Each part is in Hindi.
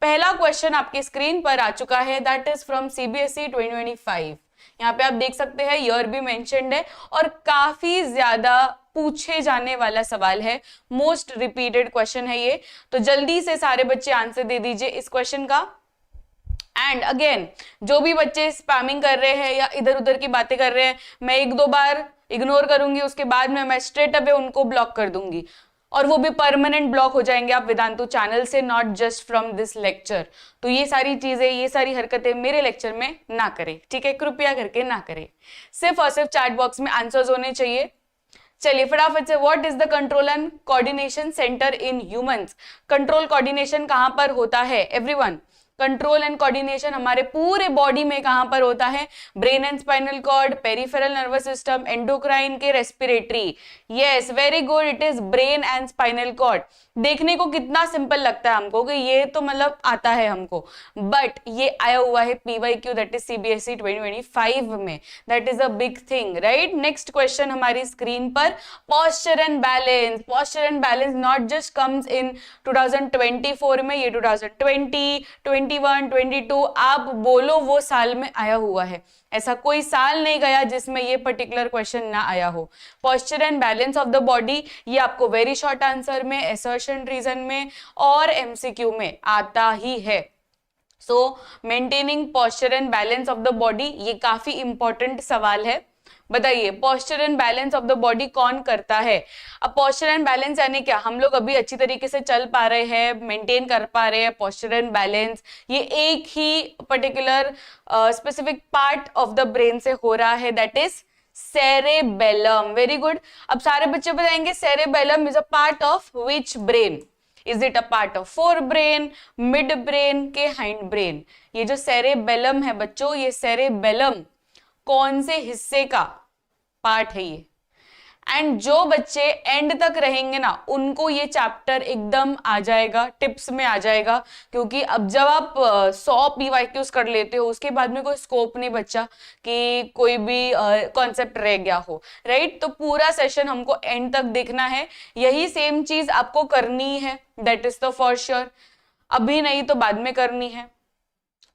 पहला क्वेश्चन आपकी स्क्रीन पर आ चुका है, दैट इज फ्रॉम सीबीएसई 2025। यहाँ पे आप देख सकते हैं ईयर भी मेंशन्ड है और काफी ज्यादा पूछे जाने वाला सवाल है, मोस्ट रिपीटेड क्वेश्चन है ये। तो जल्दी से सारे बच्चे आंसर दे दीजिए इस क्वेश्चन का। एंड अगेन, जो भी बच्चे स्पैमिंग कर रहे हैं या इधर उधर की बातें कर रहे हैं, मैं एक दो बार इग्नोर करूंगी, उसके बाद में मैं स्ट्रेट अवे उनको ब्लॉक कर दूंगी, और वो भी परमानेंट ब्लॉक हो जाएंगे आप वेदांतु चैनल से, not just from this lecture. तो ये सारी चीजें, ये सारी हरकतें मेरे लेक्चर में ना करें, ठीक है, कृपया करके ना करें। सिर्फ और सिर्फ चैट बॉक्स में आंसर्स होने चाहिए। चलिए फटाफट से, what is the control and coordination centre in humans? Control coordination कहां पर होता है एवरीवन? कंट्रोल एंड कोऑर्डिनेशन हमारे पूरे बॉडी में कहां पर होता है? Brain and spinal cord, peripheral nervous system, endocrine के respiratory. Yes, very good, it is brain and spinal cord. देखने को कितना सिंपल लगता है हमको कि ये तो मतलब आता है हमको, बट ये आया हुआ है पीवाईक्यू, दैट इज सीबीएसई 2025 में। That is a big thing, right? Next question हमारी स्क्रीन पर, posture and balance. Posture and balance not just comes in 2024 में, ये 2020, 21, 22, आप बोलो वो साल में आया हुआ है। ऐसा कोई साल नहीं गया जिसमें ये पर्टिकुलर क्वेश्चन ना आया हो। Posture and balance of the body, ये आपको वेरी शॉर्ट आंसर में, असर्शन रीजन में और एमसीक्यू में आता ही है। सो maintaining posture and balance of the body, ये काफी इंपॉर्टेंट सवाल है। बताइए, posture and balance of the body कौन करता है? अब पोस्चर एंड बैलेंस यानी क्या? हम लोग अभी अच्छी तरीके से चल पा रहे हैं, मेंटेन कर पा रहे हैं पोस्चर एंड बैलेंस, ये एक ही particular specific part of the brain से हो रहा है, that is cerebellum. Very good. अब सारे बच्चे बताएंगे cerebellum is a part of which brain? Is it a part of fore brain, mid brain के हाइंड ब्रेन? ये जो सेरेबेलम है बच्चों, ये सेरेबेलम कौन से हिस्से का पार्ट है ये? एंड जो बच्चे एंड तक रहेंगे ना, उनको ये चैप्टर एकदम आ जाएगा, टिप्स में आ जाएगा, क्योंकि अब जब आप 100 पीवाईक्यूज कर लेते हो, उसके बाद में कोई स्कोप नहीं बचा कि कोई भी कॉन्सेप्ट रह गया हो, राइट? तो पूरा सेशन हमको एंड तक देखना है, यही सेम चीज आपको करनी है, that is the for sure. अभी नहीं तो बाद में करनी है,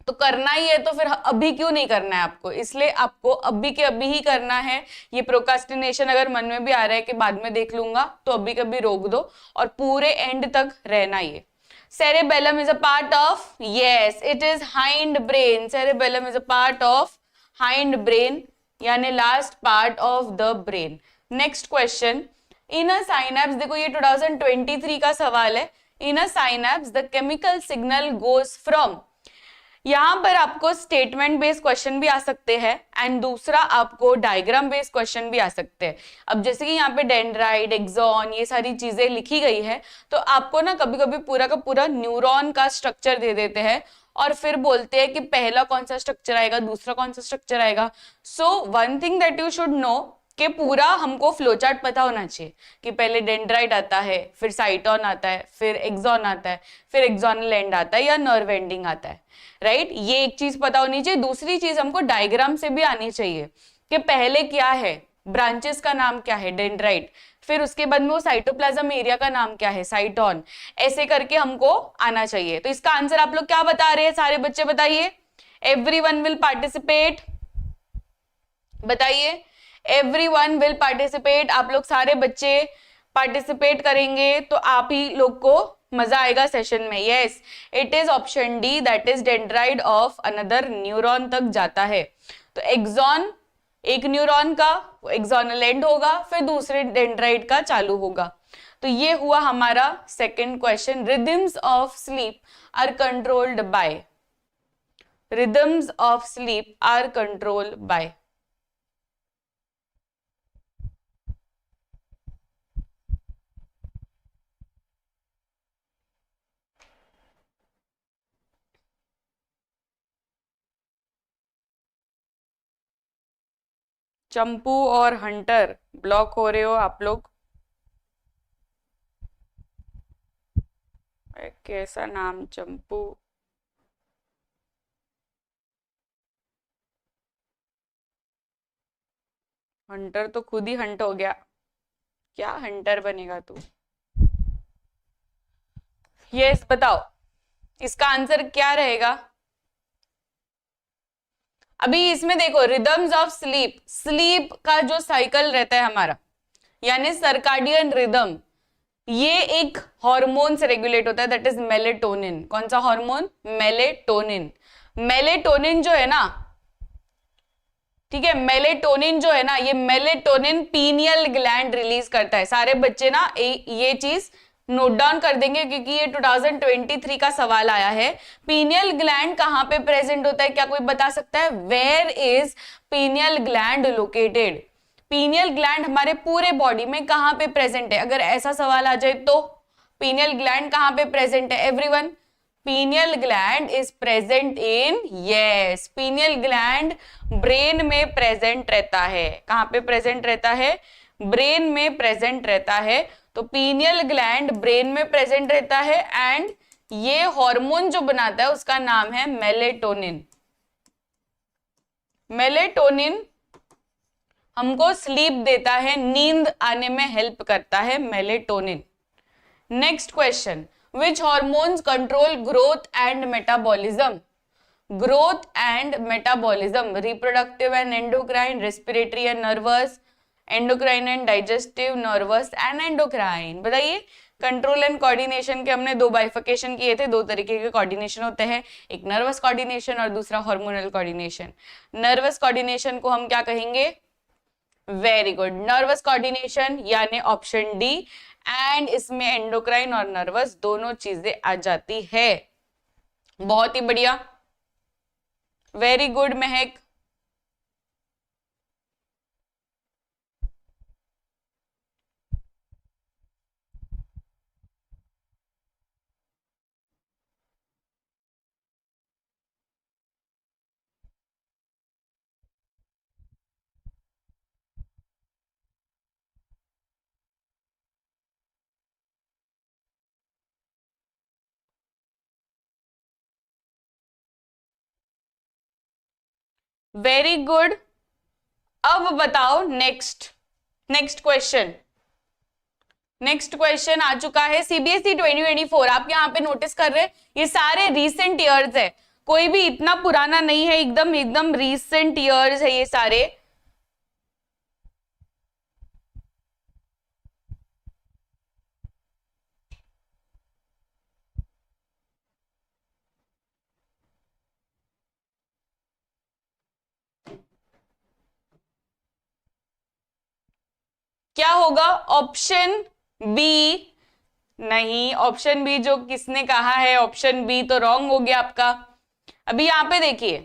तो करना ही है तो फिर अभी क्यों नहीं करना है आपको? इसलिए आपको अभी के अभी ही करना है। ये प्रोकास्टिनेशन अगर मन में भी आ रहा है कि बाद में देख लूंगा, तो अभी कभी रोक दो और पूरे एंड तक रहना। ये cerebellum is a part of, yes, it is hind brain. cerebellum is a part of hind brain, यानी last part of the brain. Next question, in a synapse, देखो ये 2023 का सवाल है। In a synapse the chemical signal goes from, यहां पर आपको स्टेटमेंट बेस्ड क्वेश्चन भी आ सकते हैं एंड दूसरा आपको डायग्राम बेस्ड क्वेश्चन भी आ सकते हैं। अब जैसे कि यहाँ पे डेंड्राइट, एक्सॉन, ये सारी चीजें लिखी गई है, तो आपको ना कभी कभी पूरा का पूरा न्यूरॉन का स्ट्रक्चर दे देते हैं और फिर बोलते हैं कि पहला कौन सा स्ट्रक्चर आएगा, दूसरा कौन सा स्ट्रक्चर आएगा। So one thing that you should know कि पूरा हमको फ्लोचार्ट पता होना चाहिए कि पहले डेंड्राइट आता है, फिर साइटोन आता है, फिर एक्सॉन आता है, फिर एक्सॉनल एंड आता है या नर्व एंडिंग आता है, राइट? ये एक चीज पता होनी चाहिए। दूसरी चीज हमको डायग्राम से भी आनी चाहिए कि पहले क्या है, ब्रांचेस का नाम क्या है, डेंड्राइट, फिर उसके बाद में वो साइटोप्लाज्म एरिया का नाम क्या है, साइटोन, ऐसे करके हमको आना चाहिए। तो इसका आंसर आप लोग क्या बता रहे हैं, सारे बच्चे बताइए। एवरीवन विल पार्टिसिपेट, बताइए। एवरीवन विल पार्टिसिपेट, आप लोग सारे बच्चे पार्टिसिपेट करेंगे तो आप ही लोग को मजा आएगा सेशन में। Yes, it is option D, that is dendrite of another neuron तक जाता है। तो एक्सॉन एक न्यूरॉन का एक्सॉनल एंड होगा, फिर दूसरे डेंड्राइट का चालू होगा। तो ये हुआ हमारा second question. Rhythms of sleep are controlled by, rhythms of sleep are controlled by, चंपू और हंटर ब्लॉक हो रहे हो आप लोग। कैसा नाम, चंपू। हंटर तो खुद ही हंट हो गया, क्या हंटर बनेगा तू? यस बताओ। इसका आंसर क्या रहेगा? अभी इसमें देखो, रिदम्स ऑफ स्लीप, स्लीप का जो साइकिल रहता है हमारा, यानी सर्काडियन रिदम, ये एक हार्मोन से रेगुलेट होता है, दैट इज मेलेटोनिन। कौन सा हार्मोन? मेलेटोनिन। मेलेटोनिन जो है ना, ठीक है, मेलेटोनिन जो है ना, ये मेलेटोनिन पीनियल ग्लैंड रिलीज करता है। सारे बच्चे ना ये चीज नोट डाउन कर देंगे क्योंकि ये 2023 का सवाल आया है। पीनियल ग्लैंड कहां पे प्रेजेंट होता है, क्या कोई बता सकता है? Where is pineal gland located? Pineal gland हमारे पूरे बॉडी में कहां पे प्रेजेंट है? अगर ऐसा सवाल आ जाए तो पीनियल ग्लैंड कहां पे प्रेजेंट है everyone? Pineal gland is present in, yes, pineal gland brain में प्रेजेंट रहता है। कहां पे प्रेजेंट रहता है? ब्रेन में प्रेजेंट रहता है। तो पीनियल ग्लैंड ब्रेन में प्रेजेंट रहता है एंड ये हार्मोन जो बनाता है उसका नाम है मेलेटोनिन। मेलेटोनिन हमको स्लीप देता है, नींद आने में हेल्प करता है melatonin. Next question, which hormones control growth and metabolism? Growth and metabolism, reproductive and endocrine, respiratory and nervous, endocrine and digestive, nervous and endocrine। बताइए, कंट्रोल एंड कोऑर्डिनेशन के हमने दो बाइफिकेशन किए थे, दो तरीके के कोऑर्डिनेशन होते हैं, एक नर्वस कोऑर्डिनेशन और दूसरा हार्मोनल कोऑर्डिनेशन। नर्वस कोऑर्डिनेशन को हम क्या कहेंगे? वेरी गुड, नर्वस कोऑर्डिनेशन यानी ऑप्शन डी। एंड इसमें एंडोक्राइन और नर्वस दोनों चीजें आ जाती है। बहुत ही बढ़िया, वेरी गुड महक। Very good. अब बताओ नेक्स्ट क्वेश्चन। नेक्स्ट क्वेश्चन आ चुका है सीबीएसई 2024। आप यहाँ पे नोटिस कर रहे हैं ये सारे रीसेंट ईयर्स है, कोई भी इतना पुराना नहीं है, एकदम एकदम रीसेंट ईयर्स है ये सारे। क्या होगा? ऑप्शन बी नहीं, ऑप्शन बी जो किसने कहा है, ऑप्शन बी तो रॉन्ग हो गया आपका। अभी यहाँ पे देखिए,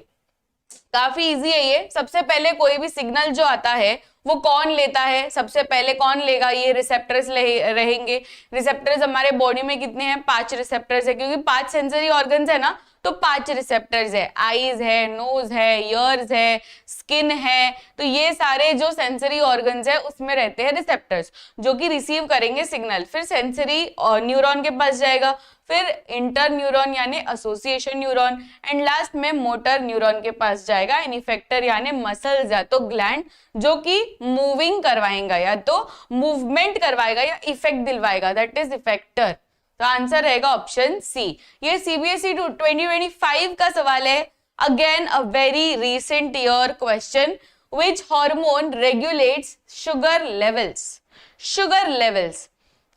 काफी इजी है ये। सबसे पहले कोई भी सिग्नल जो आता है वो कौन लेता है? सबसे पहले कौन लेगा? ये रिसेप्टर्स रहेंगे। रिसेप्टर्स हमारे बॉडी में कितने हैं? 5 रिसेप्टर्स है, क्योंकि 5 सेंसरी ऑर्गन्स है ना, तो 5 रिसेप्टर्स है। आईज है, नोज है, ईयर्स है, स्किन है, तो ये सारे जो सेंसरी ऑर्गन्स है उसमें रहते हैं रिसेप्टर्स, जो कि रिसीव करेंगे सिग्नल, फिर सेंसरी न्यूरॉन के पास जाएगा, फिर इंटर न्यूरॉन यानी एसोसिएशन न्यूरॉन, एंड लास्ट में मोटर न्यूरॉन के पास जाएगा, एंड इफेक्टर यानी मसल्स या तो ग्लैंड जो कि मूविंग करवाएगा, या तो मूवमेंट करवाएगा या इफेक्ट दिलवाएगा, दैट इज इफेक्टर। तो आंसर रहेगा ऑप्शन सी। ये सीबीएसई 2025 का सवाल है, again a very recent year question. Which hormone regulates sugar levels? Sugar levels,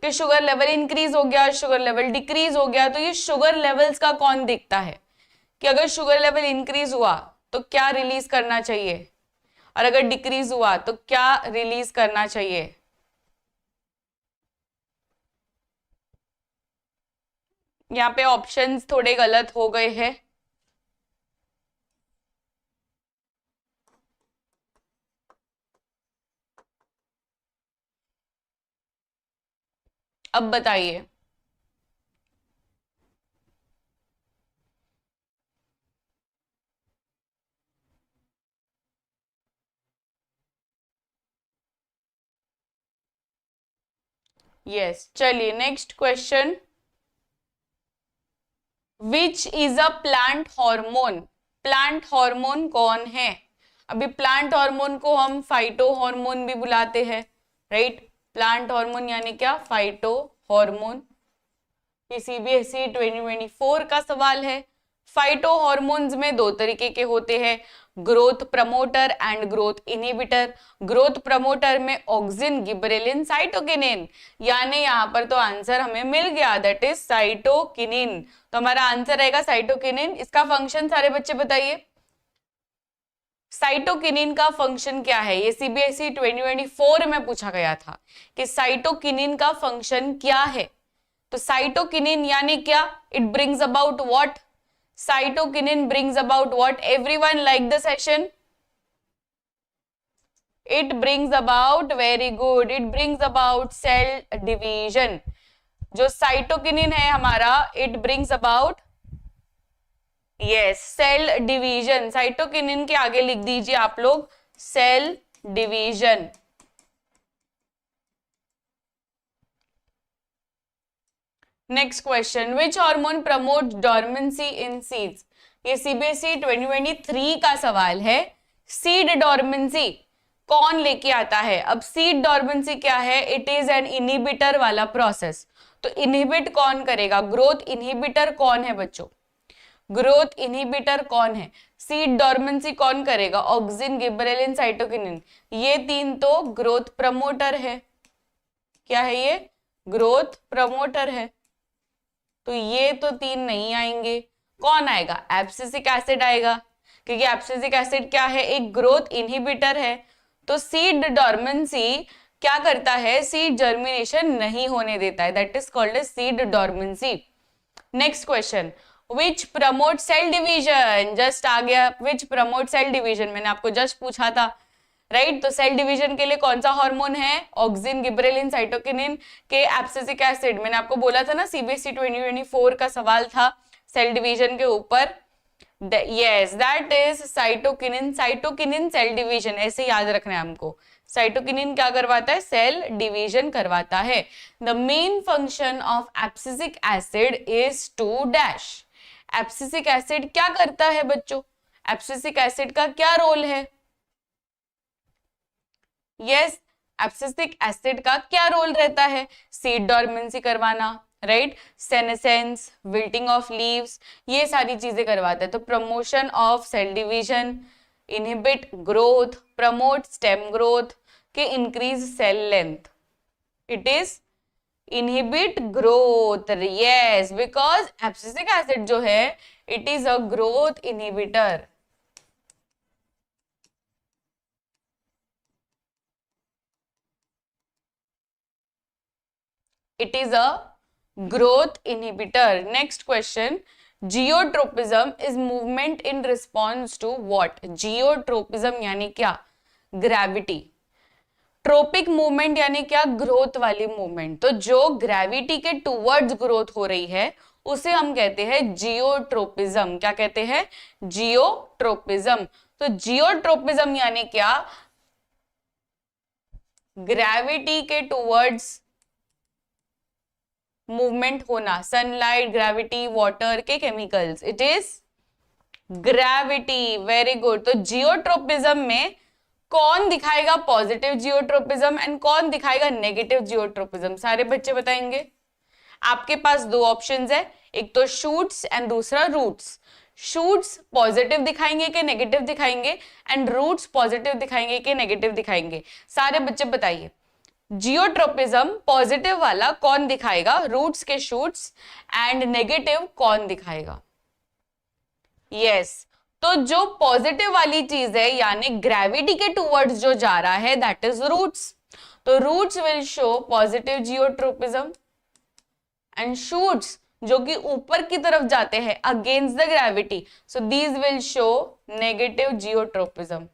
कि शुगर लेवल इंक्रीज हो गया, शुगर लेवल डिक्रीज हो गया, तो ये शुगर लेवल्स का कौन दिखता है? कि अगर शुगर लेवल इंक्रीज हुआ तो क्या रिलीज करना चाहिए, और अगर डिक्रीज हुआ तो क्या रिलीज करना चाहिए? यहाँ पे ऑप्शंस थोड़े गलत हो गए हैं। अब बताइए। यस, चलिए next question. Which is a plant hormone? Plant hormone कौन है? अभी प्लांट हार्मोन को हम फाइटो हार्मोन भी बुलाते हैं, राइट? प्लांट हार्मोन यानी क्या? Phyto hormone. ये सीबीएसई 2024 का सवाल है। फाइटो हॉर्मोन्स में दो तरीके के होते हैं, growth promoter and growth inhibitor. Growth promoter में ऑक्सिन, गिबरेलिन, साइटोकिनिन, यानी यहाँ पर तो आंसर हमें मिल गया, दैट इज साइटोकिनिन। तो हमारा आंसर रहेगा साइटोकिनिन। इसका फंक्शन सारे बच्चे बताइए, साइटोकिनिन का फंक्शन क्या है? ये सीबीएसई 2024 में पूछा गया था कि साइटोकिनिन का फंक्शन क्या है। तो साइटोकिनिन यानी क्या? It brings about what? Cytokinin brings about what? Everyone like the session? It brings about, very good, it brings about cell division. जो cytokinin है हमारा, it brings about, yes, cell division. cytokinin के आगे लिख दीजिए आप लोग cell division. Next question, which hormone promote dormancy in seeds? ये सीबीएसई 2023 का सवाल है। सीड डॉर्मेंसी कौन लेके आता है? अब सीड डॉर्मेंसी क्या है? इट इज एन इनहिबिटर वाला प्रोसेस। तो इनहिबिट कौन करेगा? ग्रोथ इनहिबिटर कौन है बच्चों? ग्रोथ इनहिबिटर कौन है? सीड डॉर्मेंसी कौन करेगा? Auxin, gibberellin, cytokinin. ये तीन तो ग्रोथ प्रमोटर है। क्या है ये? ग्रोथ प्रमोटर है। तो ये तो तीन नहीं आएंगे। कौन आएगा? एब्सिसिक एसिड आएगा, क्योंकि एब्सिसिक एसिड क्या है? एक ग्रोथ इनहिबिटर है। तो सीड डॉर्मेंसी क्या करता है? सीड जर्मिनेशन नहीं होने देता है, that is called as seed dormancy. Next question, which promote cell division? Just आ गया, विच प्रमोट सेल डिवीजन, मैंने आपको जस्ट पूछा था, राइट? तो सेल डिवीजन के लिए कौन सा हार्मोन है? ऑक्सिन, गिबरेलिन, साइटोकिनिन के एब्सिसिक एसिड। मैंने आपको बोला था ना, सीबीएसई 2024 का सवाल था सेल डिवीजन के ऊपर। Yes, that is cytokinin. Cytokinin cell division, ऐसे याद रखना है हमको। साइटोकिनिन क्या करवाता है? सेल डिवीजन करवाता है। The main function of abscisic acid is to dash. Abscisic acid क्या करता है बच्चों? एब्सिसिक एसिड का क्या रोल है? यस, एब्सिसिक एसिड का क्या रोल रहता है? सीड डॉर्मेंसी करवाना, right? Senescence, wilting of leaves, ये सारी चीजें करवाता है। तो promotion of cell division, inhibit growth, promote stem growth के increase cell length. It is inhibit growth, yes, because abscisic acid जो है it is a growth inhibitor. It is a growth inhibitor. Next question, geotropism is movement in response to what? Geotropism यानी क्या? ग्रेविटी। ट्रोपिक मूवमेंट यानी क्या? ग्रोथ वाली मूवमेंट। तो जो ग्रेविटी के टूवर्ड्स ग्रोथ हो रही है उसे हम कहते हैं जियोट्रोपिज्म। क्या कहते हैं? जियोट्रोपिज्म। तो जियोट्रोपिज्म यानी क्या? ग्रेविटी के टूवर्ड्स मूवमेंट होना, सनलाइट, ग्रेविटी, वाटर के chemicals, it is gravity. Very good. तो जियोट्रोपिज्म में कौन दिखाएगा पॉजिटिव जियोट्रोपिज्म एंड कौन दिखाएगा नेगेटिव जियोट्रोपिज्म? सारे बच्चे बताएंगे। आपके पास दो ऑप्शंस है, एक तो शूट्स एंड दूसरा रूट्स। शूट्स पॉजिटिव दिखाएंगे कि नेगेटिव दिखाएंगे, एंड रूट्स पॉजिटिव दिखाएंगे कि नेगेटिव दिखाएंगे? सारे बच्चे बताइए। जियोट्रोपिज्म पॉजिटिव वाला कौन दिखाएगा? रूट्स के शूट्स, एंड नेगेटिव कौन दिखाएगा? यस, तो जो पॉजिटिव वाली चीज है यानी ग्रेविटी के टूवर्ड्स जो जा रहा है दैट इज रूट्स। तो roots will show positive geotropism, and shoots जो कि ऊपर की तरफ जाते हैं against the gravity, so these will show negative geotropism.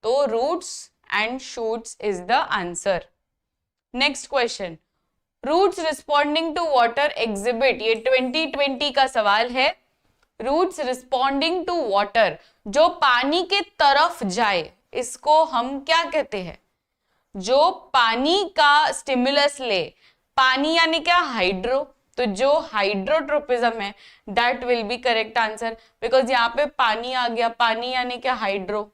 तो roots and shoots is the answer. Next question, roots responding to water exhibit, ये 2020 का सवाल है। roots responding to water, जो पानी के तरफ जाए, इसको हम क्या कहते हैं? जो पानी का स्टिमुलस ले। पानी यानी क्या? हाइड्रो। तो जो हाइड्रोट्रोपिज्म है that will be correct answer, because यहाँ पे पानी आ गया। पानी यानी क्या? Hydro.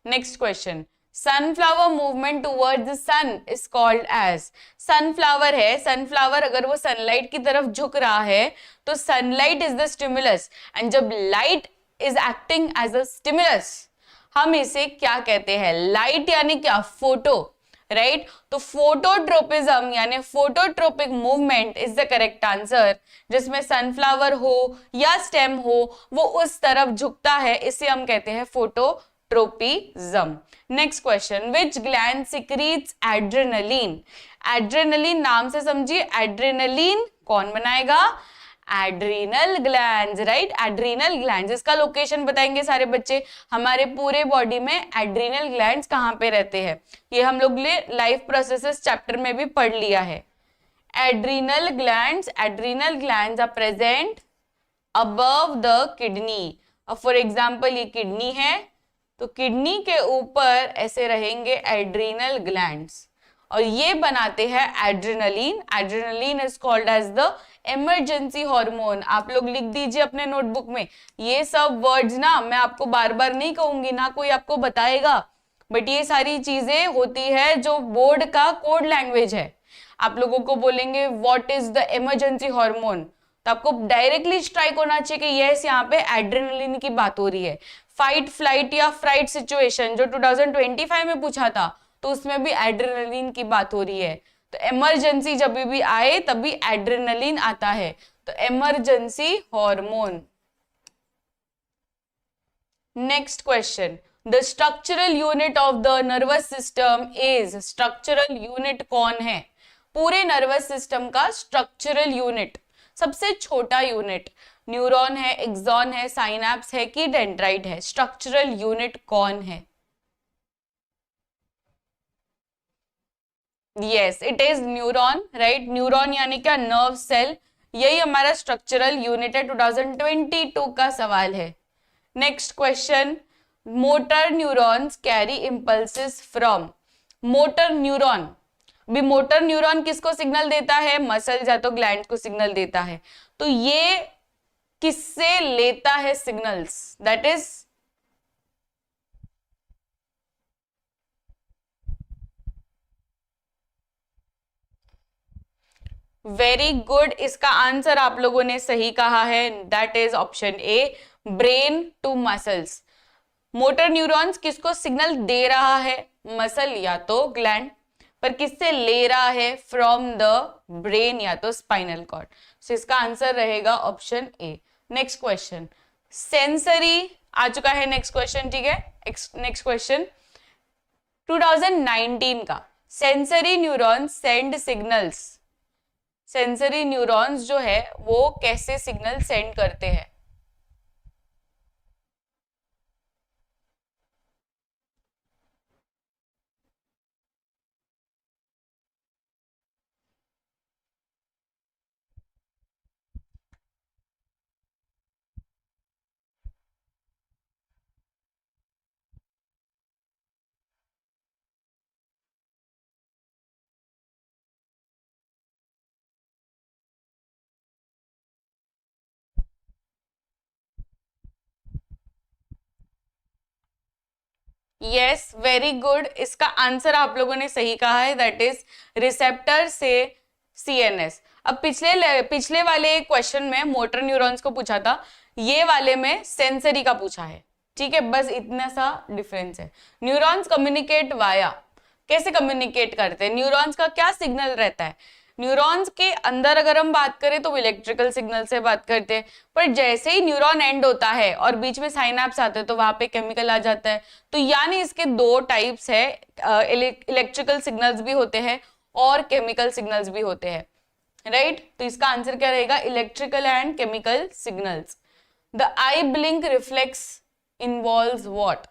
Next question, sunflower movement towards the sun is called as, sunflower है, सनफ्लावर अगर वो सनलाइट की तरफ झुक रहा है तो sunlight is the stimulus, and जब light is acting as a stimulus हम इसे क्या कहते हैं, लाइट यानी क्या, फोटो, राइट। तो फोटोट्रोपिज्म यानी phototropic movement is the correct answer, जिसमें सनफ्लावर हो या स्टेम हो वो उस तरफ झुकता है, इसे हम कहते हैं फोटोट्रोपिज्म। नेक्स्ट क्वेश्चन, विच ग्लैंड सिक्रीट्स एड्रेनलिन, एड्रेनलिन नाम से समझिए, एड्रेनलिन कौन बनाएगा, adrenal glands, right, adrenal glands. इसका लोकेशन बताएंगे सारे बच्चे, हमारे पूरे बॉडी में एड्रीनल ग्लैंड्स कहां पे रहते हैं, ये हम लोग ने लाइफ प्रोसेसेस चैप्टर में भी पढ़ लिया है। Adrenal glands are present above the kidney. अब फॉर एग्जांपल ये किडनी है, तो किडनी के ऊपर ऐसे रहेंगे एड्रीनल ग्लैंड्स और ये बनाते हैं adrenaline. Adrenaline is called as the emergency hormone. आप लोग लिख दीजिए अपने नोटबुक में, ये सब वर्ड्स ना मैं आपको बार बार नहीं कहूंगी, ना कोई आपको बताएगा, बट ये सारी चीजें होती है जो बोर्ड का कोड लैंग्वेज है। आप लोगों को बोलेंगे what is the emergency hormone, तो आपको डायरेक्टली स्ट्राइक होना चाहिए कि यस यहाँ पे एड्रेनलिन की बात हो रही है। फाइट फ्लाइट या फ्राइट सिचुएशन जो 2025 में पूछा था, तो उसमें भी एड्रेनलिन की बात हो रही है। तो इमरजेंसी जब भी आए तभी एड्रेनलिन आता है, तो emergency hormone. Next question, the structural unit of the nervous system is, structural unit कौन है, पूरे नर्वस सिस्टम का स्ट्रक्चरल यूनिट, सबसे छोटा यूनिट, न्यूरॉन है, एक्सॉन है, साइनैप्स है कि डेंड्राइट है, स्ट्रक्चरल यूनिट कौन है? Yes, it is neuron, right. Neuron यानी क्या, नर्व सेल, यही हमारा स्ट्रक्चरल यूनिट है। 2022 का सवाल है। Next question, motor neurons carry impulses from, motor neuron, भी मोटर न्यूरॉन किसको सिग्नल देता है, मसल या तो ग्लैंड को सिग्नल देता है, तो ये किससे लेता है signals, that is very good, इसका आंसर आप लोगों ने सही कहा है, that is option A, brain to muscles. Motor neurons किसको सिग्नल दे रहा है, मसल या तो ग्लैंड, पर किससे ले रहा है, फ्रॉम द ब्रेन या तो स्पाइनल कॉर्ड। सो इसका आंसर रहेगा option A. Next question, sensory आ चुका है, नेक्स्ट क्वेश्चन, ठीक है। नेक्स्ट क्वेश्चन 2019 का, sensory neurons send signals, sensory neurons जो है वो कैसे सिग्नल सेंड करते हैं? यस, वेरी गुड, इसका आंसर आप लोगों ने सही कहा है, दैट इज रिसेप्टर से सीएनएस। अब पिछले वाले क्वेश्चन में मोटर न्यूरॉन्स को पूछा था, ये वाले में सेंसरी का पूछा है, ठीक है, बस इतना सा डिफरेंस है। न्यूरॉन्स कम्युनिकेट वाया, कैसे कम्युनिकेट करते हैं, न्यूरॉन्स का क्या सिग्नल रहता है, न्यूरॉन्स के अंदर अगर हम बात करें तो इलेक्ट्रिकल सिग्नल से बात करते हैं, पर जैसे ही न्यूरॉन एंड होता है और बीच में साइनैप्स आते हैं तो वहां पे केमिकल आ जाता है। तो यानी इसके दो टाइप्स है, इलेक्ट्रिकल सिग्नल्स भी होते हैं और केमिकल सिग्नल्स भी होते हैं, राइट। तो इसका आंसर क्या रहेगा, electrical and chemical signals. The I blink reflex involves what,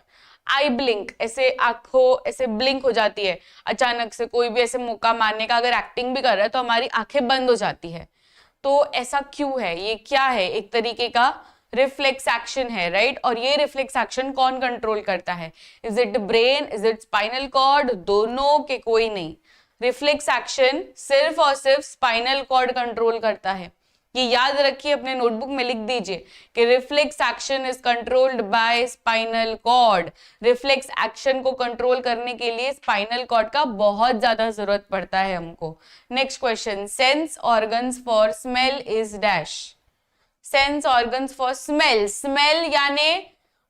I blink, ऐसे आंखों ऐसे ब्लिंक हो जाती है अचानक से, कोई भी ऐसे मुक्का मारने का अगर एक्टिंग भी कर रहा है तो हमारी आंखें बंद हो जाती है, तो ऐसा क्यों है, ये क्या है, एक तरीके का रिफ्लेक्स एक्शन है, राइट। और ये रिफ्लेक्स एक्शन कौन कंट्रोल करता है, is it brain, is it spinal cord, दोनों के कोई नहीं, रिफ्लेक्स एक्शन सिर्फ और सिर्फ स्पाइनल कॉर्ड कंट्रोल करता है, ये याद रखिए, अपने नोटबुक में लिख दीजिए कि reflex action is controlled by spinal cord. Reflex action को कंट्रोल करने के लिए स्पाइनल कॉर्ड का बहुत ज्यादा जरूरत पड़ता है हमको। Next question, sense organs for smell is dash. Sense organs for smell, smell यानी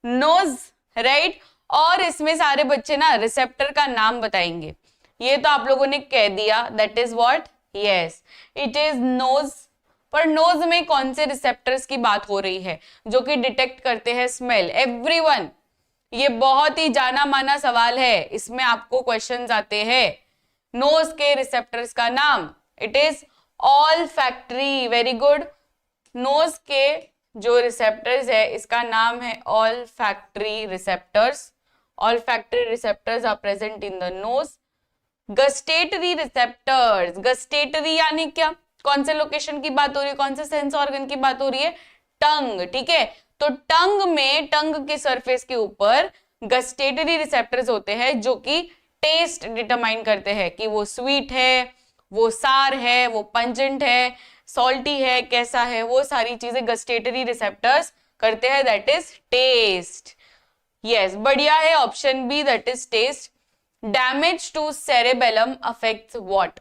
नोज, राइट। और इसमें सारे बच्चे ना रिसेप्टर का नाम बताएंगे। ये तो आप लोगों ने कह दिया, that is what, yes it is nose. पर नोज में कौन से रिसेप्टर्स की बात हो रही है जो कि डिटेक्ट करते हैं स्मेल? एवरीवन, ये बहुत ही जाना माना सवाल है, इसमें आपको क्वेश्चंस आते हैं। नोज के रिसेप्टर्स का नाम, it is olfactory. Very good. Nose के जो रिसेप्टर्स है इसका नाम है olfactory receptors. Olfactory receptors are present in the nose. Gustatory receptors, gustatory यानी क्या, कौन से लोकेशन की बात हो रही है, कौन से सेंस ऑर्गन की बात हो रही है? टंग, ठीक है। तो टंग में, टंग के सरफेस के ऊपर गस्टेटरी रिसेप्टर्स होते हैं जो कि टेस्ट डिटरमाइन करते हैं कि वो स्वीट है, वो सार है, वो पंजेंट है, सॉल्टी है, कैसा है, वो सारी चीजें गस्टेटरी रिसेप्टर्स करते हैं, दैट इज टेस्ट। यस, बढ़िया है option B, that is taste. Damage to cerebellum affects what.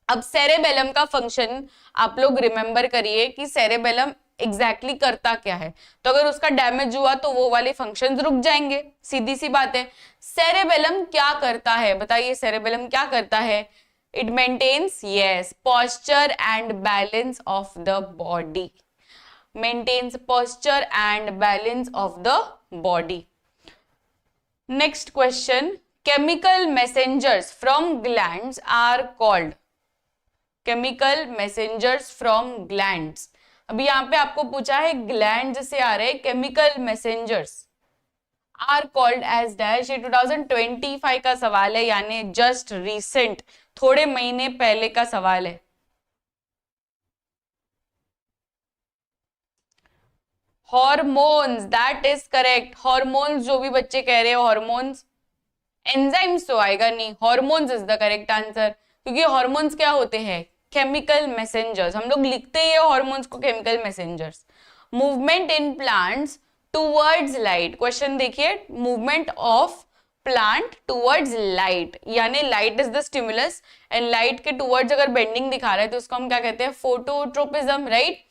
अब सेरेबेलम का फंक्शन आप लोग रिमेंबर करिए कि सेरेबेलम एग्जैक्टली करता क्या है। तो अगर उसका डैमेज हुआ तो वो वाले फंक्शंस रुक जाएंगे, सीधी सी बात है। सेरेबेलम क्या करता है बताइए, सेरेबेलम क्या करता है? It maintains, yes, posture and balance of the body, maintains posture and balance of the body. Next question, chemical messengers from glands are called, chemical messengers from glands। अभी यहाँ पे आपको पूछा है ग्लैंड से आ रहे chemical messengers are called as dash. ये 2025 का सवाल है, यानी जस्ट रिसेंट, थोड़े महीने पहले का सवाल है। Hormones, that is correct. Hormones जो भी बच्चे कह रहे हो, हॉर्मोन्स, एंजाइम्स तो आएगा नहीं, hormones is the correct answer, क्योंकि हॉर्मोन्स क्या होते हैं? Chemical messengers. हम लोग लिखते ही है हॉर्मोन्स को chemical messengers. Movement in plants towards light, question देखिए, movement of plant towards light, यानी light is the stimulus and light के टूवर्ड्स अगर बेंडिंग दिखा रहा है तो उसको हम क्या कहते हैं? Phototropism, right.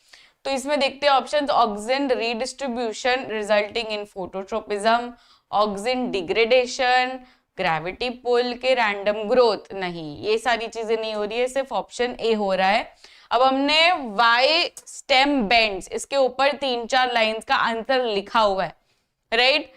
तो इसमें देखते हैं options, auxin redistribution resulting in phototropism, auxin degradation, gravity पुल के रैंडम ग्रोथ। नहीं, ये सारी चीजें नहीं हो रही है, सिर्फ ऑप्शन ए हो रहा है। अब हमने वाई स्टेम बेंड्स, इसके ऊपर 3-4 लाइंस का आंसर लिखा हुआ है, राइट।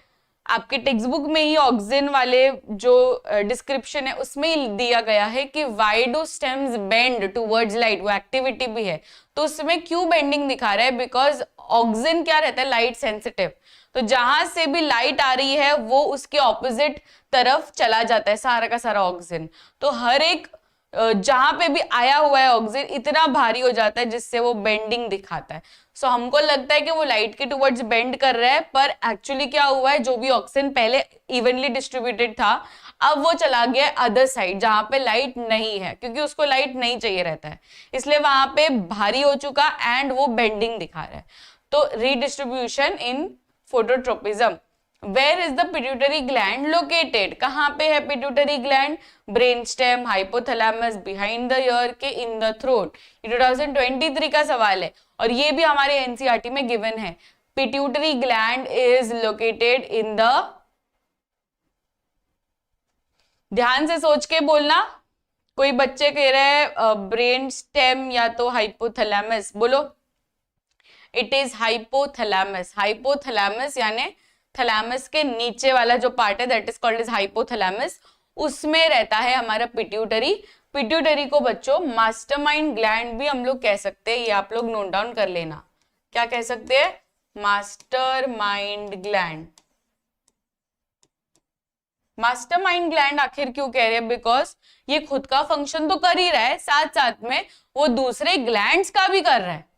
आपके टेक्स्ट बुक में ही ऑक्सिन वाले जो डिस्क्रिप्शन है उसमें ही दिया गया है कि why do stems bend towards light, वो एक्टिविटी भी है। तो उसमें क्यों बेंडिंग दिखा रहा है? बिकॉज ऑक्सिन क्या रहता है? Light sensitive. तो जहां से भी लाइट आ रही है वो उसके ऑपोजिट तरफ चला जाता है सारा का सारा ऑक्सिन। तो हर एक जहां पे भी आया हुआ है ऑक्सिन इतना भारी हो जाता है जिससे वो बेंडिंग दिखाता है। सो हमको लगता है कि वो लाइट के टुवर्ड्स बेंड कर रहा है, पर एक्चुअली क्या हुआ है, जो भी ऑक्सिन पहले इवनली डिस्ट्रीब्यूटेड था अब वो चला गया अदर साइड जहां पे लाइट नहीं है, क्योंकि उसको लाइट नहीं चाहिए रहता है, इसलिए वहां पे भारी हो चुका एंड वो बेंडिंग दिखा रहा है। तो redistribution in phototropism. Where is the pituitary gland located? कहाँ पे है pituitary gland? Brainstem, hypothalamus, behind the ear के in the throat। ये 2023 का सवाल है और ये भी हमारे एनसीईआरटी में गिवन है। Pituitary gland is located in the, ध्यान से सोच के बोलना। कोई बच्चे कह रहे हैं ब्रेन स्टेम या तो हाइपोथैलेमस, बोलो। It is hypothalamus. हाइपोथैलेमस यानी थैलेमस के नीचे वाला जो पार्ट है that is called is hypothalamus, उसमें रहता है हमारा पिट्यूटरी। पिट्यूटरी को बच्चों मास्टरमाइंड ग्लैंड भी हम लोग कह सकते हैं, ये आप लोग नोट डाउन कर लेना। क्या कह सकते हैं? Mastermind gland. मास्टरमाइंड ग्लैंड आखिर क्यों कह रहे हैं? बिकॉज ये खुद का फंक्शन तो कर ही रहा है, साथ साथ में वो दूसरे ग्लैंड्स का भी कर रहा है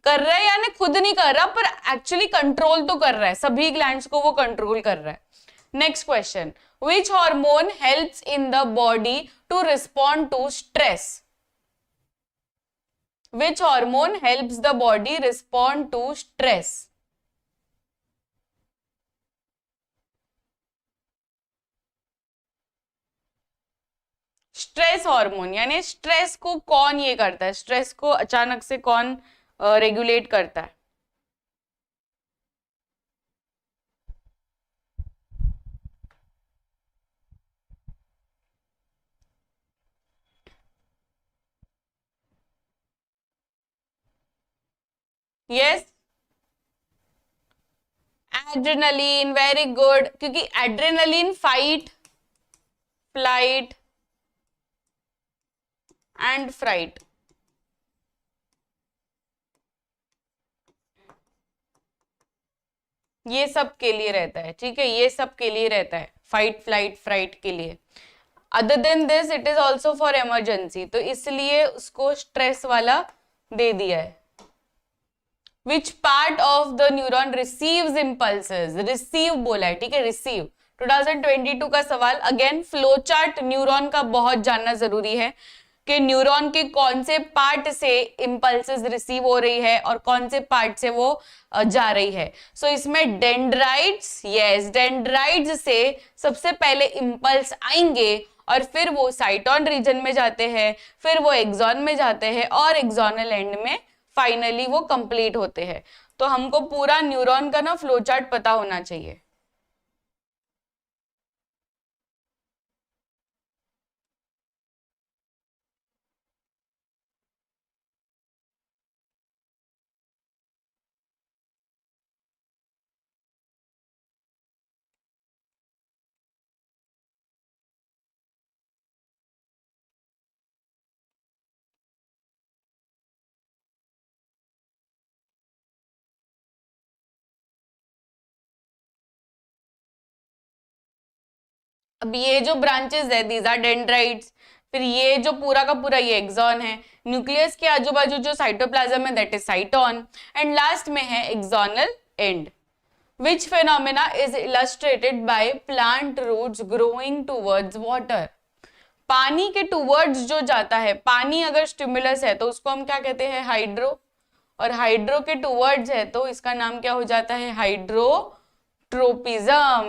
यानी खुद नहीं कर रहा पर एक्चुअली कंट्रोल तो कर रहा है, सभी ग्लैंड्स को वो कंट्रोल कर रहा है। Next question, which hormone helps in the body to respond to stress? Which hormone helps the body respond to stress? Stress hormone, यानी स्ट्रेस को कौन ये करता है, स्ट्रेस को अचानक से कौन रेगुलेट करता है? यस, एड्रेनलिन, वेरी गुड, क्योंकि adrenaline fight, flight and fright, ये सब के लिए रहता है, ठीक है, ये सब के लिए रहता है, फाइट फ्लाइट फ्राइट के लिए। Other than this it is also for emergency, तो इसलिए उसको स्ट्रेस वाला दे दिया है। Which part of the neuron receives impulses? Receive बोला है, ठीक है, रिसीव। 2022 का सवाल, अगेन फ्लो चार्ट न्यूरॉन का बहुत जानना जरूरी है कि न्यूरॉन के कौन से पार्ट से इम्पल्सेस रिसीव हो रही है और कौन से पार्ट से वो जा रही है। सो इसमें डेंड्राइट्स, यस, डेंड्राइट्स से सबसे पहले इम्पल्स आएंगे और फिर वो साइटोन रीजन में जाते हैं, फिर वो एक्सॉन में जाते हैं और एक्सोनल एंड में फाइनली वो कंप्लीट होते हैं। तो हमको पूरा न्यूरॉन का ना फ्लो चार्ट पता होना चाहिए। अब ये जो ब्रांचेस है दीज आर डेंड्राइट्स, फिर ये जो पूरा का पूरा ये एक्सॉन है, न्यूक्लियस के आजू बाजू जो साइटोप्लाज्म है दैट इज साइटोन, एंड लास्ट में है axonal and. Which phenomena is illustrated by plant roots growing towards water? पानी के टूवर्ड्स जो जाता है, पानी अगर स्टिमुलस है तो उसको हम क्या कहते हैं, हाइड्रो, और हाइड्रो के टूवर्ड्स है तो इसका नाम क्या हो जाता है, hydrotropism.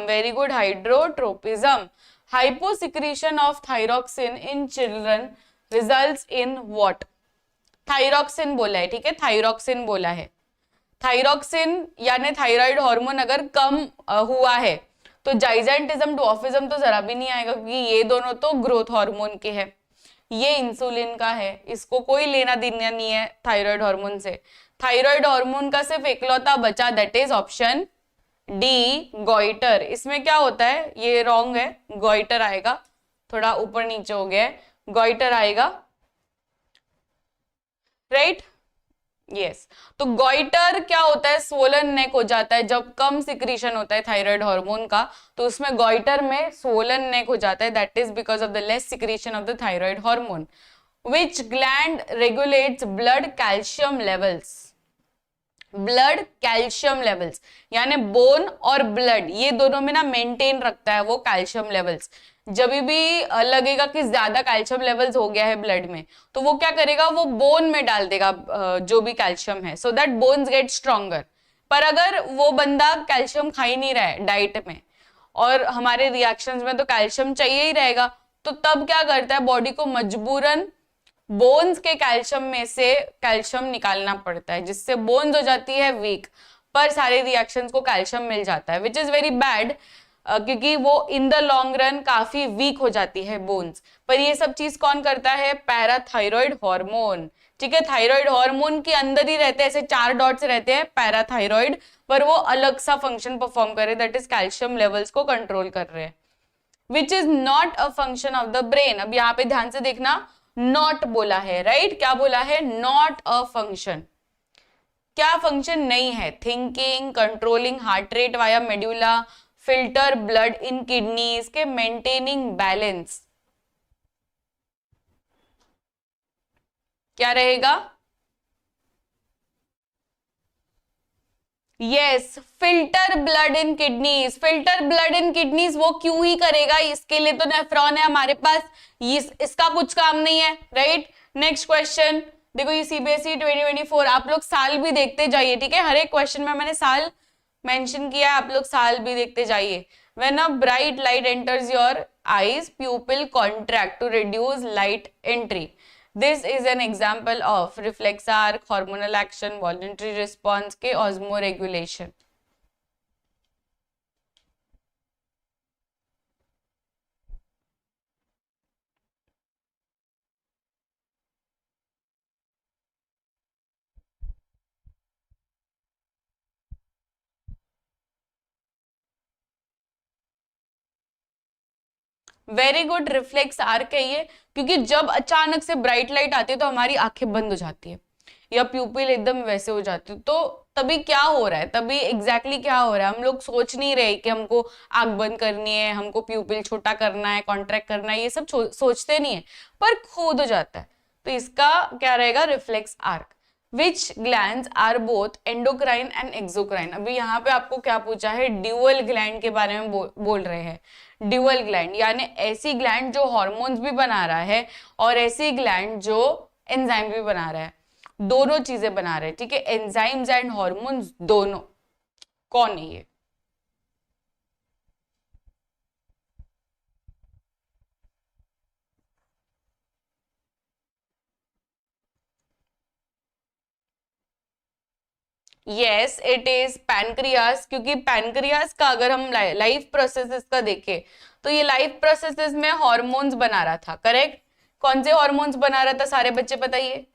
Very good, hydrotropism. Hyposecretion of thyroxine in children results in what? Thyroxine बोला है, ठीक है, थायरोक्सिन बोला है। थायरोक्सिन यानी थायराइड हार्मोन अगर कम हुआ है तो जाइजेंटिज्म डॉर्फिज्म तो जरा भी नहीं आएगा, क्योंकि ये दोनों तो ग्रोथ हार्मोन के हैं, ये इंसुलिन का है, इसको कोई लेना देना नहीं है थायराइड हार्मोन से। थायराइड हार्मोन का सिर्फ इकलौता बचा, that is option D, goitre. इसमें क्या होता है, ये रॉन्ग है, गॉइटर आएगा, थोड़ा ऊपर नीचे हो गया है, गॉइटर आएगा, राइट, यस। तो गॉइटर क्या होता है, स्वोलन नेक हो जाता है जब कम सिक्रीशन होता है थायराइड हार्मोन का, तो उसमें गॉइटर में स्वोलन नेक हो जाता है, that is because of the less secretion of the thyroid hormone. Which gland regulates blood calcium levels? Blood calcium levels यानी बोन और ब्लड ये दोनों में ना मेंटेन रखता है वो कैल्शियम लेवल्स। जब भी लगेगा कि ज्यादा कैल्शियम लेवल्स हो गया है ब्लड में तो वो क्या करेगा, वो बोन में डाल देगा जो भी कैल्शियम है, so that bones get stronger. पर अगर वो बंदा कैल्शियम खा ही नहीं रहा है डाइट में और हमारे रिएक्शंस में तो कैल्शियम चाहिए ही रहेगा, तो तब क्या करता है, बॉडी को मजबूरन बोन्स के कैल्शियम में से कैल्शियम निकालना पड़ता है, जिससे बोन्स हो जाती है वीक, पर सारे रिएक्शंस को कैल्शियम मिल जाता है, विच इज वेरी बैड, क्योंकि वो इन द लॉन्ग रन काफी वीक हो जाती है बोन्स। पर ये सब चीज कौन करता है, पैराथायरॉइड हार्मोन, ठीक है, थायराइड हार्मोन के अंदर ही रहते हैं, ऐसे 4 डॉट्स रहते हैं पैराथायरॉइड, पर वो अलग सा फंक्शन परफॉर्म कर रहे हैं, दैट इज कैल्शियम लेवल्स को कंट्रोल कर रहे हैं, which is not a function of the brain. अब यहाँ पे ध्यान से देखना, नॉट बोला है, राइट, क्या बोला है, नॉट अ फंक्शन, क्या फंक्शन नहीं है, thinking, controlling heart rate via medulla, filter blood in kidneys के, मेंटेनिंग बैलेंस, क्या रहेगा, yes, filter blood in kidneys. Filter blood in kidneys वो क्यों ही करेगा, इसके लिए तो नेफ्रॉन है हमारे पास, इसका कुछ काम नहीं है, राइट। नेक्स्ट क्वेश्चन, देखो ये सीबीएसई 2024, आप लोग साल भी देखते जाइए, ठीक है, हर एक क्वेश्चन में मैंने साल मेंशन किया है, आप लोग साल भी देखते जाइए। When a bright light enters your eyes, pupil contract to reduce light entry. This is an example of reflex arc, hormonal action, voluntary response के osmoregulation. Very good, reflex arc है ये, क्योंकि जब अचानक से ब्राइट लाइट आती है तो हमारी आंखें बंद हो जाती है या प्यूपिल एकदम वैसे हो जाती है, तो तभी क्या हो रहा है, तभी एग्जैक्टली क्या हो रहा है, हम लोग सोच नहीं रहे कि हमको आंख बंद करनी है, हमको प्यूपिल छोटा करना है, कॉन्ट्रैक्ट करना है, ये सब सोचते नहीं है, पर खुद हो जाता है। तो इसका क्या रहेगा, reflex arc. Which glands are both endocrine and exocrine. अभी यहाँ पे आपको क्या पूछा है, ड्यूअल ग्लैंड के बारे में बोल रहे हैं। ड्यूअल ग्लैंड यानी ऐसी ग्लैंड जो हार्मोन्स भी बना रहा है और ऐसी ग्लैंड जो एंजाइम भी बना रहा है, दोनों चीजें बना रहे हैं, ठीक है, एंजाइम्स एंड हार्मोन्स दोनों। कौन है ये? यस इट इज पैनक्रियास, क्योंकि पैनक्रियास का अगर हम लाइफ प्रोसेसेस का देखें तो ये लाइफ प्रोसेसेस में हार्मोन्स बना रहा था, करेक्ट। कौन से हार्मोन्स बना रहा था, सारे बच्चे बताइए,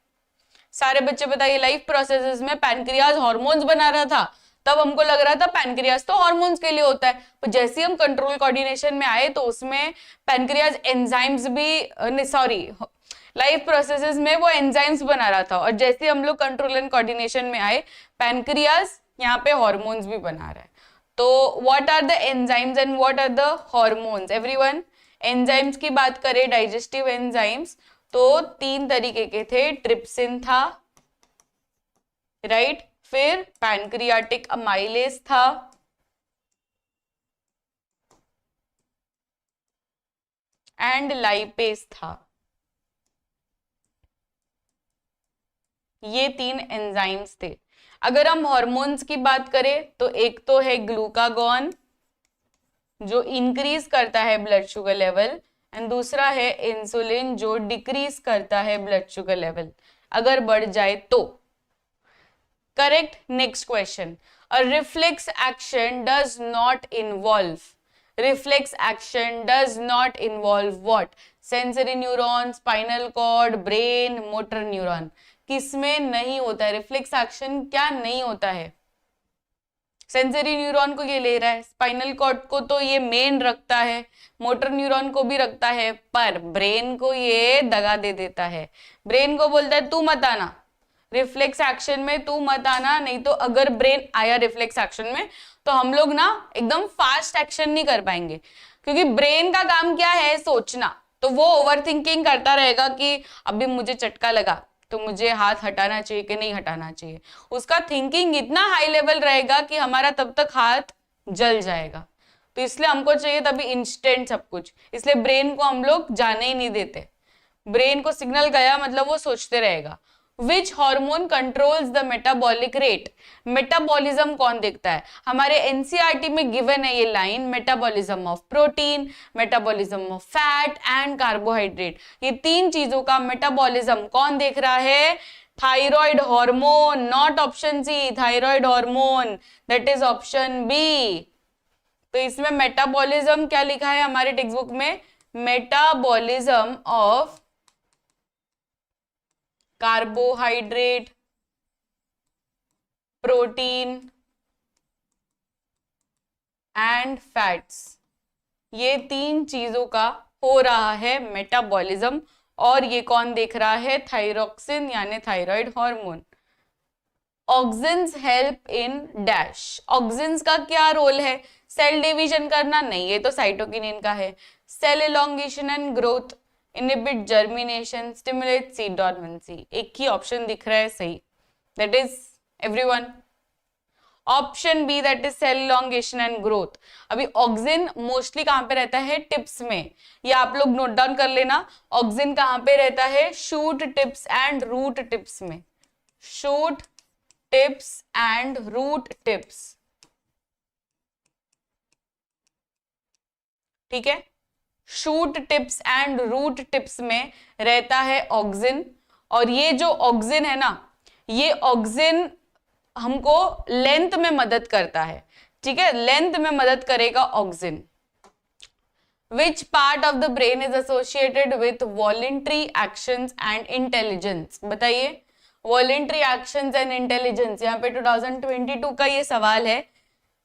सारे बच्चे बताइए। लाइफ प्रोसेसेस में पैनक्रियास हार्मोन्स बना रहा था, तब हमको लग रहा था पैनक्रियास तो हार्मोन्स के लिए होता है, पर जैसे हम कंट्रोल कोऑर्डिनेशन में आए तो उसमें पैनक्रियास एंजाइम्स भी, सॉरी, लाइफ प्रोसेसेस में वो एंजाइम्स बना रहा था, और जैसे हम लोग कंट्रोल एंड कोऑर्डिनेशन में आए पैनक्रियास यहाँ पे हार्मोन्स भी बना रहा है। तो what are the enzymes and what are the hormones everyone? Enzymes की बात करें, डाइजेस्टिव एंजाइम्स, तो 3 तरीके के थे, ट्रिप्सिन था, राइट, फिर पैनक्रियाटिक अमाइलेज था, एंड लाइपेज था। ये 3 एंजाइम्स थे। अगर हम हार्मोन्स की बात करें तो एक तो है ग्लूकागॉन जो इंक्रीज करता है ब्लड शुगर लेवल, एंड दूसरा है इंसुलिन जो डिक्रीज करता है ब्लड शुगर लेवल अगर बढ़ जाए तो, correct. Next question, uh reflex action does not involve, reflex action does not involve what? Sensory neuron, spinal cord, brain, motor neuron. किसमें नहीं होता है रिफ्लेक्स एक्शन, क्या नहीं होता है? सेंसरी न्यूरॉन को ये ले रहा है, स्पाइनल कॉर्ड को तो ये मेन रखता है, मोटर न्यूरॉन को भी रखता है, पर ब्रेन को ये दगा दे देता है। ब्रेन को बोलता है तू मत आना रिफ्लेक्स एक्शन में, तू मत आना, नहीं तो अगर ब्रेन आया रिफ्लेक्स एक्शन में तो हम लोग ना एकदम फास्ट एक्शन नहीं कर पाएंगे, क्योंकि ब्रेन का काम क्या है, सोचना। तो वो ओवर थिंकिंग करता रहेगा कि अभी मुझे चटका लगा तो मुझे हाथ हटाना चाहिए कि नहीं हटाना चाहिए, उसका थिंकिंग इतना हाई लेवल रहेगा कि हमारा तब तक हाथ जल जाएगा। तो इसलिए हमको चाहिए तभी इंस्टेंट सब कुछ, इसलिए ब्रेन को हम लोग जाने ही नहीं देते। ब्रेन को सिग्नल गया मतलब वो सोचते रहेगा। Which hormone controls the metabolic rate? Metabolism कौन देखता है? हमारे एनसीईआरटी में गिवन है ये line, metabolism of protein, metabolism of fat and carbohydrate. ये 3 चीजों का मेटाबॉलिज्म कौन देख रहा है? Thyroid hormone, not option C, thyroid hormone, that is option B. तो इसमें मेटाबॉलिज्म क्या लिखा है हमारे टेक्स्ट बुक में? Metabolism of carbohydrate, protein and fats, ये 3 चीजों का हो रहा है मेटाबॉलिज्म, और ये कौन देख रहा है? थायरोक्सिन यानी thyroid hormone. Auxins help in dash, auxins का क्या रोल है? सेल डिवीजन करना? नहीं, ये तो साइटोकिनिन का है। Cell elongation and growth, inhibit germination, stimulate seed dormancy. एक ही ऑप्शन दिख रहा है सही, that is everyone. Option B that is cell elongation and growth. अभी ऑक्सिन मोस्टली कहां पे रहता है? टिप्स में। ये आप लोग नोट डाउन कर लेना, ऑक्सिन कहां पे रहता है? Shoot tips and root tips में। Shoot tips and root tips, ठीक है। Shoot tips and root tips में रहता है ऑक्सिन। और ये जो ऑक्सिन है ना, ये ऑक्सिन हमको लेंथ में मदद करता है, ठीक है, लेंथ में मदद करेगा auxin. Which part of the brain is associated with voluntary actions and intelligence? बताइए, वॉलेंट्री एक्शंस एंड इंटेलिजेंस, यहाँ पे 2022 का ये सवाल है।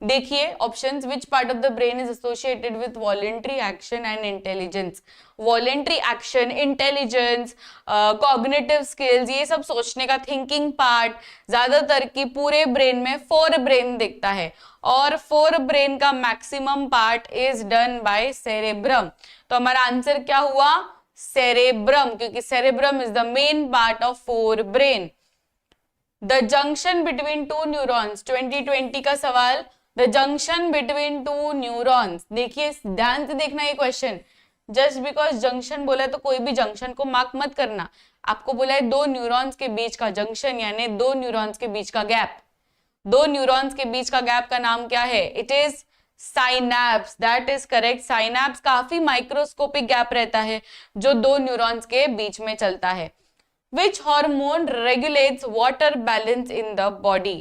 देखिए options, which part of the brain is associated with voluntary action and intelligence. Voluntary action, intelligence, cognitive skills, ये सब सोचने का, थिंकिंग पार्ट ज्यादातर की पूरे ब्रेन में फोर ब्रेन दिखता है, और फोर ब्रेन का maximum part is done by cerebrum. तो हमारा आंसर क्या हुआ? सेरेब्रम, क्योंकि cerebrum is the main part of fore brain. The junction between two neurons, 2020 का सवाल। The junction between two neurons, देखिए ध्यान से देखना ये क्वेश्चन। जस्ट बिकॉज जंक्शन बोला है तो कोई भी जंक्शन को मार्क मत करना। आपको बोला है दो न्यूरॉन्स के बीच का जंक्शन, यानी दो न्यूरॉन्स के बीच का गैप। दो न्यूरॉन्स के बीच का गैप का नाम क्या है? It is synapse, that is correct. Synapse काफी माइक्रोस्कोपिक गैप रहता है जो दो न्यूरॉन्स के बीच में चलता है। Which hormone regulates water balance in the body?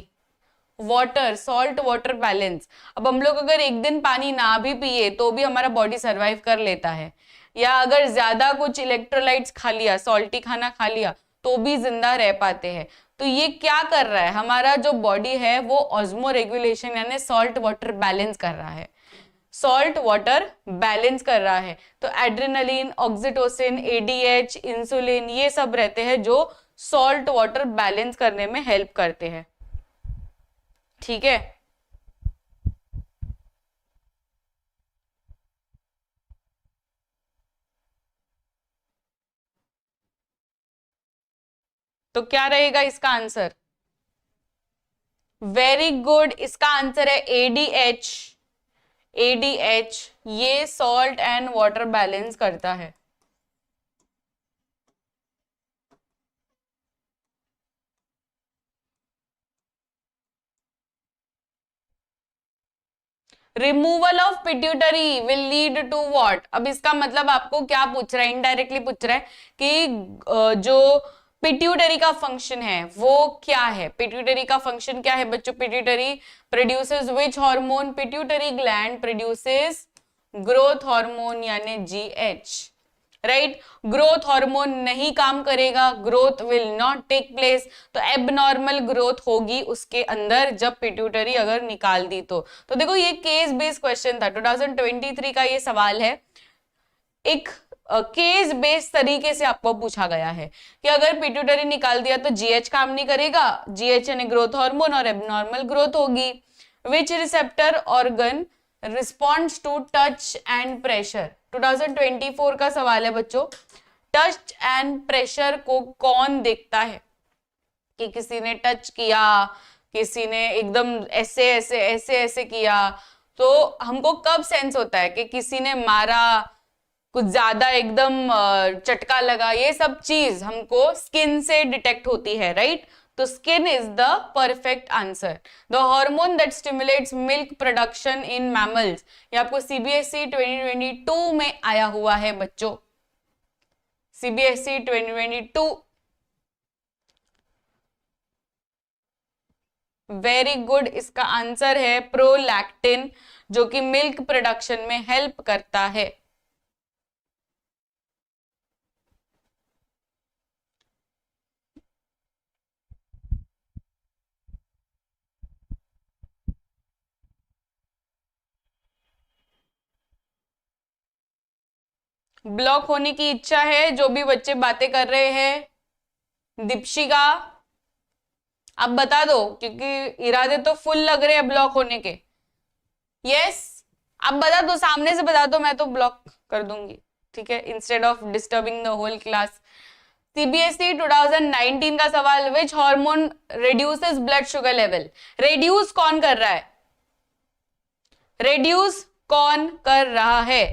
Water, salt water balance. अब हम लोग अगर एक दिन पानी ना भी पिए तो भी हमारा बॉडी सरवाइव कर लेता है, या अगर ज्यादा कुछ इलेक्ट्रोलाइट्स खा लिया, सॉल्टी खाना खा लिया, तो भी जिंदा रह पाते हैं। तो ये क्या कर रहा है? हमारा जो बॉडी है वो ऑस्मो रेगुलेशन यानी सॉल्ट वाटर बैलेंस कर रहा है, सॉल्ट वाटर बैलेंस कर रहा है। तो एड्रेनलिन, ऑक्सीटोसिन, एडीएच, इंसुलिन, ये सब रहते हैं जो सॉल्ट वाटर बैलेंस करने में हेल्प करते हैं, ठीक है। तो क्या रहेगा इसका आंसर? वेरी गुड, इसका आंसर है एडीएच। एडीएच ये सॉल्ट एंड वाटर बैलेंस करता है। Removal of pituitary will lead to what? अब इसका मतलब आपको क्या पूछ रहा है? इनडायरेक्टली पूछ रहा है कि जो पिट्यूटरी का फंक्शन है वो क्या है। पिट्यूटरी का फंक्शन क्या है बच्चों? Pituitary produces which hormone? Pituitary gland produces growth hormone यानी जीएच, राइट। ग्रोथ हार्मोन नहीं काम करेगा, growth will not take place. तो एबनॉर्मल ग्रोथ होगी उसके अंदर जब पिट्यूटरी अगर निकाल दी तो देखो ये केस बेस्ड क्वेश्चन था, 2023 का ये सवाल है। एक केस बेस्ड तरीके से आपको पूछा गया है कि अगर पिट्यूटरी निकाल दिया तो जीएच काम नहीं करेगा, जीएच यानी ग्रोथ हार्मोन, और एबनॉर्मल ग्रोथ होगी। Which receptor organ responds to touch and pressure? 2024 का सवाल है बच्चों। टच एंड प्रेशर को कौन देखता है? कि किसी ने टच किया, किसी ने एकदम ऐसे ऐसे ऐसे ऐसे किया, तो हमको कब सेंस होता है कि किसी ने मारा, कुछ ज्यादा एकदम चटका लगा, ये सब चीज हमको स्किन से डिटेक्ट होती है, राइट। तो skin is the perfect answer. The hormone that stimulates milk production in mammals, ये आपको सीबीएसई 2022 में आया हुआ है बच्चों, सीबीएसई 2022। वेरी गुड, इसका आंसर है प्रोलैक्टिन, जो कि मिल्क प्रोडक्शन में हेल्प करता है। ब्लॉक होने की इच्छा है जो भी बच्चे बातें कर रहे हैं? दीपशिका आप बता दो, क्योंकि इरादे तो फुल लग रहे हैं ब्लॉक होने के। यस आप बता दो, सामने से बता दो, मैं तो ब्लॉक कर दूंगी, ठीक है, instead of disturbing the whole class. CBSE 2019 का सवाल, which hormone reduces blood sugar level. Reduce कौन कर रहा है, रिड्यूस कौन कर रहा है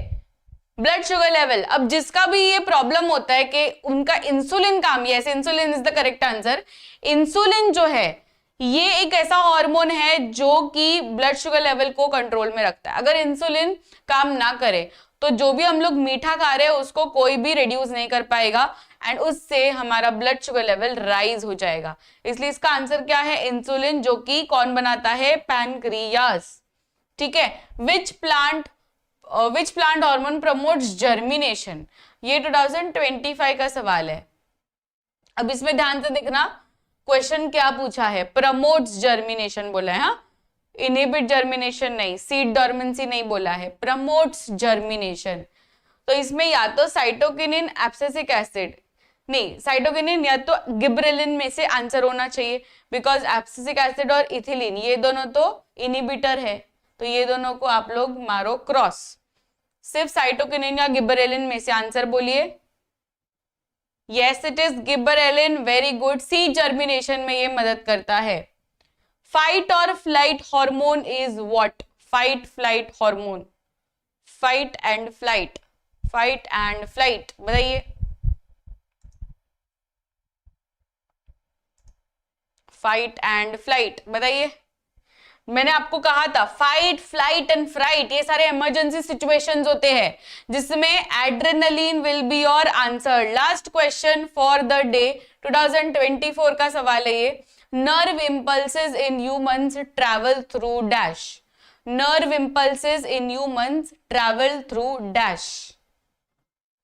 ब्लड शुगर लेवल। अब जिसका भी ये प्रॉब्लम होता है कि उनका इंसुलिन काम, yes insulin is the correct answer. Insulin जो है ये एक ऐसा हार्मोन है जो कि ब्लड शुगर लेवल को कंट्रोल में रखता है। अगर इंसुलिन काम ना करे तो जो भी हम लोग मीठा खा रहे हैं उसको कोई भी रिड्यूस नहीं कर पाएगा एंड उससे हमारा ब्लड शुगर लेवल राइज हो जाएगा। इसलिए इसका आंसर क्या है, इंसुलिन, जो कि कौन बनाता है, पैनक्रियास। ठीक है। Which plant hormone promotes germination, ये 2025 का सवाल है। अब इसमें ध्यान से देखना क्वेश्चन क्या पूछा है, प्रमोट्स जर्मिनेशन बोला है, हाँ, इनहिबिट जर्मिनेशन नहीं, सीड डॉर्मेंसी नहीं बोला है, प्रमोट्स जर्मिनेशन। तो इसमें या तो साइटोकिनिन, एब्सिसिक एसिड, नहीं साइटोकिनिन या तो गिबरेलिन में से आंसर होना चाहिए, बिकॉज एब्सिसिक एसिड और इथिलीन ये दोनों तो इनहिबिटर है, तो ये दोनों को आप लोग मारो क्रॉस। सिर्फ साइटोकिनिन या गिबरेलिन में से आंसर बोलिए। Yes it is gibberellin, very good. Seed germination में ये मदद करता है। फाइट और flight hormone is what, fight flight hormone, fight and flight, fight and flight बताइए। फाइट एंड फ्लाइट बताइए। मैंने आपको कहा था फाइट, फ्लाइट एंड फ्राइट ये सारे इमरजेंसी सिचुएशंस होते हैं जिसमें adrenaline will be your answer. Last question for the day 2024 का सवाल है ये। Nerve impulses in humans travel through dash, nerve impulses in humans travel through dash.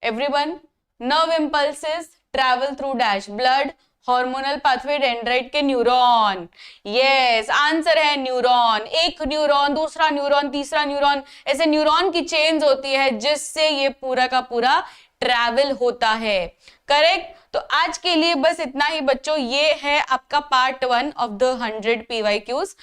Everyone, nerve impulses travel through dash, blood, hormonal pathway, dendrite के न्यूरॉन। यस आंसर है न्यूरॉन। एक न्यूरॉन, दूसरा न्यूरॉन, तीसरा न्यूरॉन, ऐसे न्यूरॉन की चेन्स होती है जिससे ये पूरा का पूरा ट्रैवल होता है। करेक्ट। तो आज के लिए बस इतना ही बच्चों, ये है आपका पार्ट 1 ऑफ द 100 PYQs।